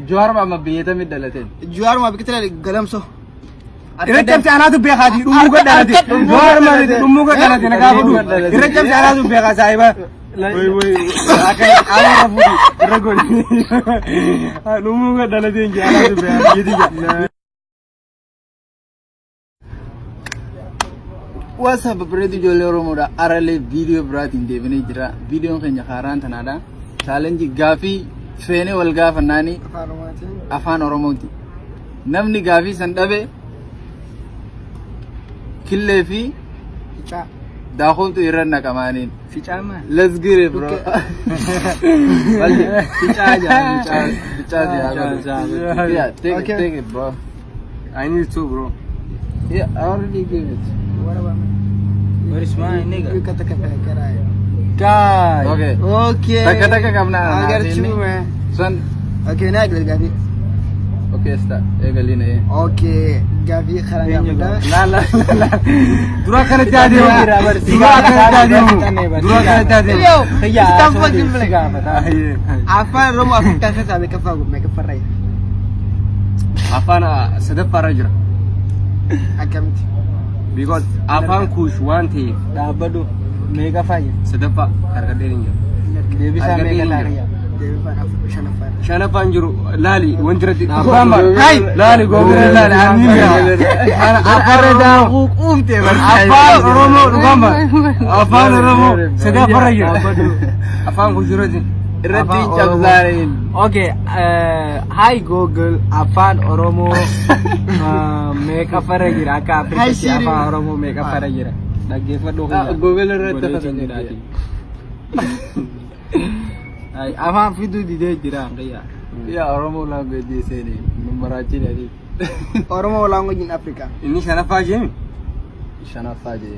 جوار ما بيته من دلتين جوار ما بكتير قلمسو irajam saanatu beekati dhumuu godhalati joor ma dhumuu godhalati nagaa fudu irajam saanatu beeka saahiba way akai ala fudu ragol dhumuu godhalati inji ala beeka yidija wasa babredi jolero moda arale video bratin devene jira video kenya kharan tanada challenge gafi fene wal gafanani afan oromoti namni gafi sandabe كله في داخل تو يرنا كمانين في جامع let's get it bro في جاجا yeah take it bro I need to bro yeah I already gave it where is my nigga guys okay taka kamna agar cuma son okay naik lagi okay start egalin eh okay gavi kharanga la dura kare jadi ya stop jumlah apa romo afika kasa make farai afana sadaf farajra akamti because afan kush wanti dabadu mega faya sadafa kargaderinja debi sa mega lariya شنفان جرو لالي وانترتي أفهم هاي لالي قومنا لالي عميم أنا أفردا قومتي أفان رومو قوما أفان رومو سدا فرجة أفان كجرتي ردي جبزارين okay hi google أفان رومو make a فرجة أكا أفريقيا أفان رومو make a فرجة لقي فدوه google ردي فرجة ay afan fidu di de jira ngaya ya oromo language di sini numeraci dari oromo language in africa ini shanafa jemi shanafa je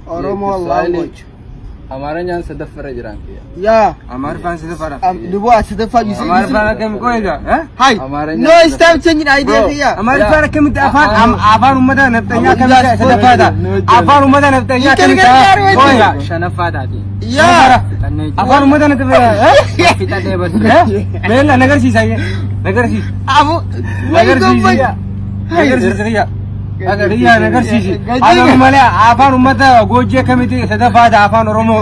oromo language हमारे यहाँ से दफर जरान किया या हमारे पास से फरा दुबा से दफा हमारे पास कम कोएगा हैं हाय नो स्टाइल चेंज आइडिया किया हमारे पास कम अफान हम अफान उम्मदा नफ्तया कम से दफा था अफान उम्मदा नफ्तया कम कोएगा शनफा दादी या अफान उम्मदा नफ्तया हैं पिता दे बस मेला नगर सी चाहिए नगर सी अब नगर सी या अगर ये नगर सी अगर मले अफान उम्मदा गोजे कमिटी से दफा था अफान रोमो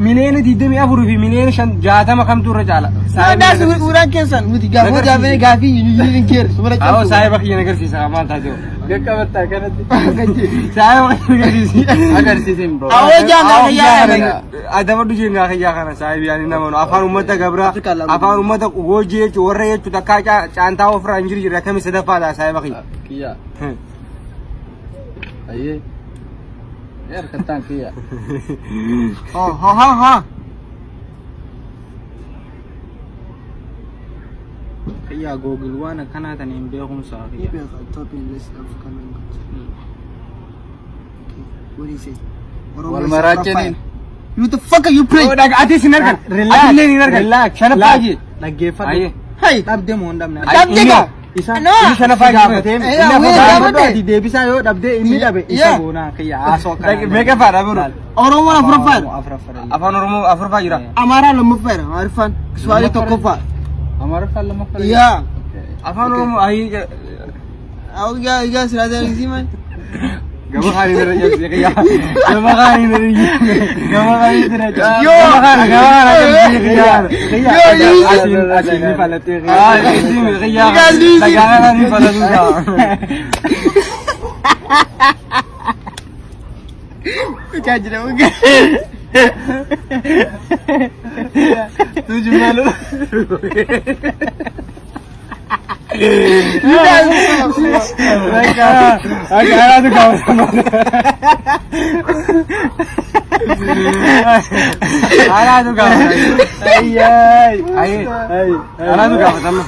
मिनेन दीदे में अबरू भी मिनेन शन जाता मखम तू रजाला सादा सुर पूरा कैसन मुझे गावो जावे गाफी यूनियन केयर सुबह आओ साहिब की नगर सी सामान था जो क्या बता कर साहिब अगर सी सिम ब्रो आओ जाना या ada wadu je nga khaya kana sahibi yani na mano afan ummata gabra afan ummata goje chorre tu takka chanta ofra injiri jira kami sadafa da sahibi ki kiya aye यार कत्ता किया हाँ किया गूगल वाना खाना था नहीं बेगुम सा किया والمراجعين you the fuck are you playing oh dag ati sinar kan relax shana paji lagi fa aye hey tab de mo ndam na tab de ka isa shana paji di de bisa yo tab de ini dabe isa bona kaya aso kan mega fara bro oromo afrafar afan oromo afrafa jira amara lamu fer arfan swali to kofa amara fal lamu fer ya afan oromo ayi au ya sirada ngiman gama khani daraja kaya gama khani daraja yo asin ni falate asin kaya tagana ni falatuda kajra uga tu jumalu agak tu kau sama ada tu kau ada tu kau sama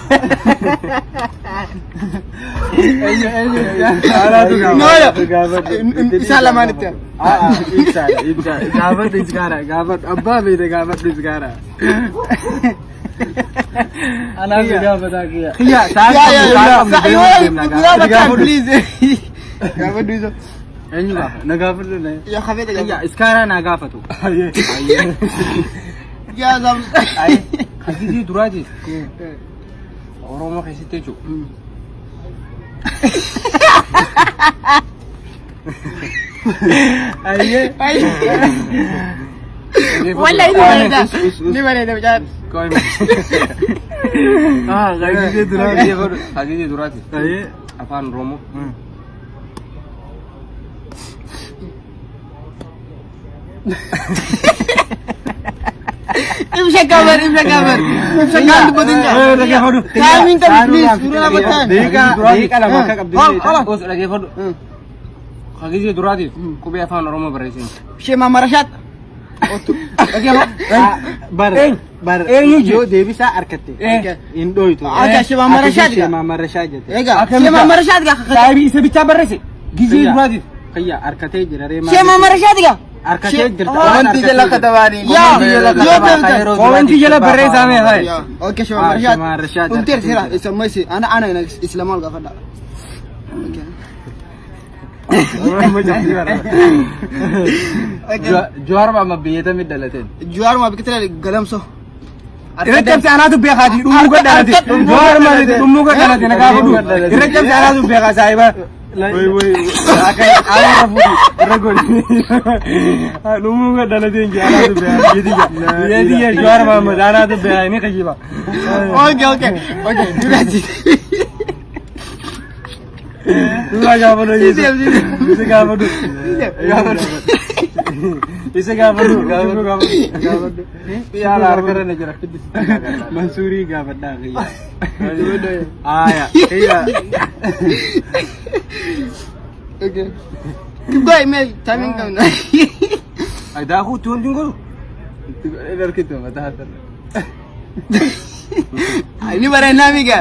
ada tu kau salam alaikum gabat izgara gabat abba mere gabat izgara ana juga bata kiya ya please gabat dulu enyu nagafatu ne ya khabeta ya iskara nagafatu Ya zam. Ay, hakiki durati. Oromo keessatti jechuudha. Aye. Wallahi ni bareeda bijaan. Koi. Hakiki durati. Aye. Afaan Oromoo. Imsa kabar. Imsa kan budinga. Timing kan please. Surah batan. Deeqa lama akka qabdi. Os dhageeffadhu. Hakiki durati. Qubee afaan Oromoo barreessin. Shema marashat. bar eenyu deebisaa harkatte hin dhooytu Akka shema marashat. shema marashaa jette Ega. Shema marashat ga. Saahibii isa bichaa barreesse. Gizee durati. kayya harkatee jira reema Shema marashat ga. harkatee jirta Wanti jala katabaani. Wanti jala barreessame hai. Okay shema Shema marashat. marashat. Untir sira ismaisi ana islamal ga fada. Jawar ma biyyata middalateen. Juar ma bikitala galamso. Irratti anaatu beekaati dhumuu gadhalate. Jawar ma dhumuu gadhalate nagaa fudu. Irratti anaatu beekaa saahiba. Woi akai ala fudu. Ragol. Dhumuu gadhalate ngi anaatu beekaa. Yediya jawar ma anaatu beekaa ni kajiba. Okay. Durati. Dua gafadu. Isa gafadu. Isa gafadu. Piala harkarane jira. Mansuri gafadda kayya. Aya. Kayya. Okay. Goodbye, mate. Timing kam na. Ay daku tuon dingo. Darkitu matahatan. Ini bare namiga.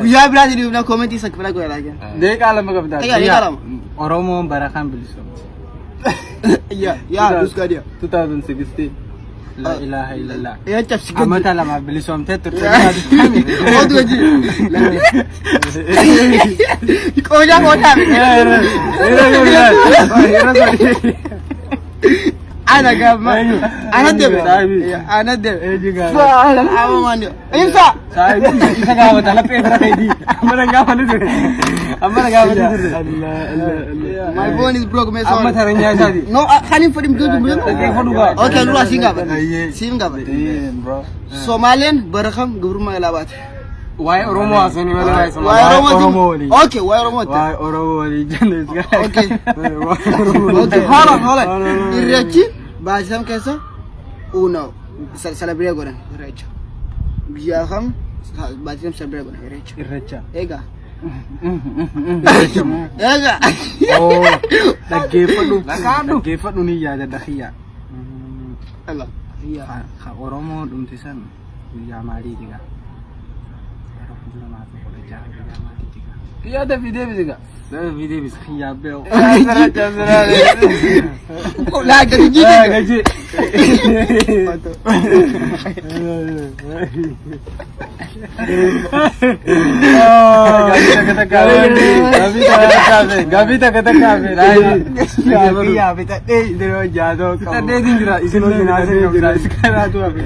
Guyyaa biraati dhufna comment isa kifala gola laaga. Deeqa lama qabda. Deeqa lama. Oromoon barakaan bilisomte Ya, uska dia. 2016. la ilaha illallah Ya chapsi gadi. amata lama bilisomte turte Odu gaji. Koja kota. Ana gama. Ana debe. Ana debe. Awa mani. Imsa. Isa gafata la pedra kaydi. Amara gafatu. My phone is broke, man. Amma taranya sadi. No, khalim fadim do dum. Faduga. Okay, lu singa ba. Singa ba. Bro. Somalian barakam gurma ilabat. Why Oromo asani wala Why Oromo Oromo? Okay, why Oromo? why Oromo wali jannes Okay. Okay, hold on. Irrechi basam kaisa uno. Celebrate goran. Irrechi. Biya kham basam celebrate goran irrechi. irrecha Ega. irrecha mo Ega. oh dhaggeeffadhu ni yaada dakhiya Allah. Iya. ka Oromo dhumtisan guyyaa maalii diga Iya da video bisa. video bis khiyyaa beo La gadi gidi. gaji. Gavita kata kafe. ya beta dei dero jado Kita deh dingira isin lagi nasi dingira sekarang tu apa?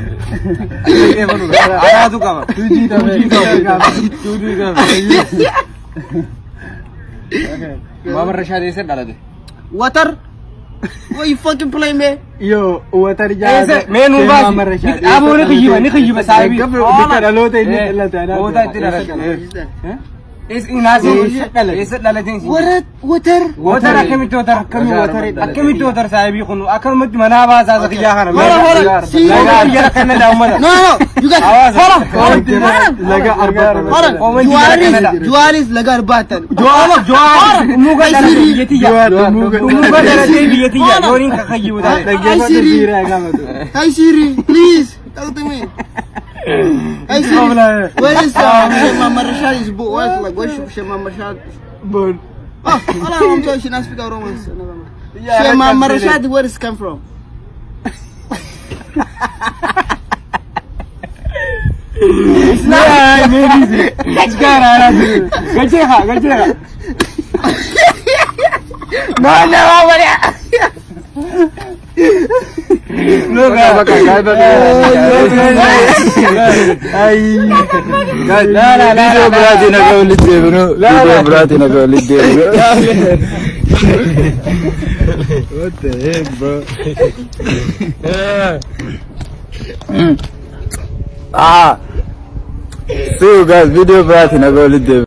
Eh baru ada tu kamu. Tujuh kamu. Okay. Mama Rashad ese dala deh. Water. What you fucking play me? yo watar jado Ese menu basi. Abu ni khijiba sahibi. bikara lota ini Allah taala Oh tak tidak. Es nasi ese dala ting. Water. Water akami water sahibi khunu akam mad manaba sa khijahara. Hold on. See. Ya kana da umma. No. You guys. Hold on. laga arba Hold on. Juaris laga arbatan. Jual muga dala yeti ya. muga dala yeti ya. Yorin ka khajibu da. Hi Siri, please talk to me. Hi Siri. Where is Mama Rashad is book? Where's Shema Rashad? bon Oh, hold on. I'm sorry. She not speak Romance. Shema Rashad, where is come from? Nah, maybe. Sekarang gajiha. No, apa dia? No, guys. Video berarti nak kau lihat bro. Video berarti nak kau lihat bro. What the heck, bro? So guys, video berarti nak kau lihat.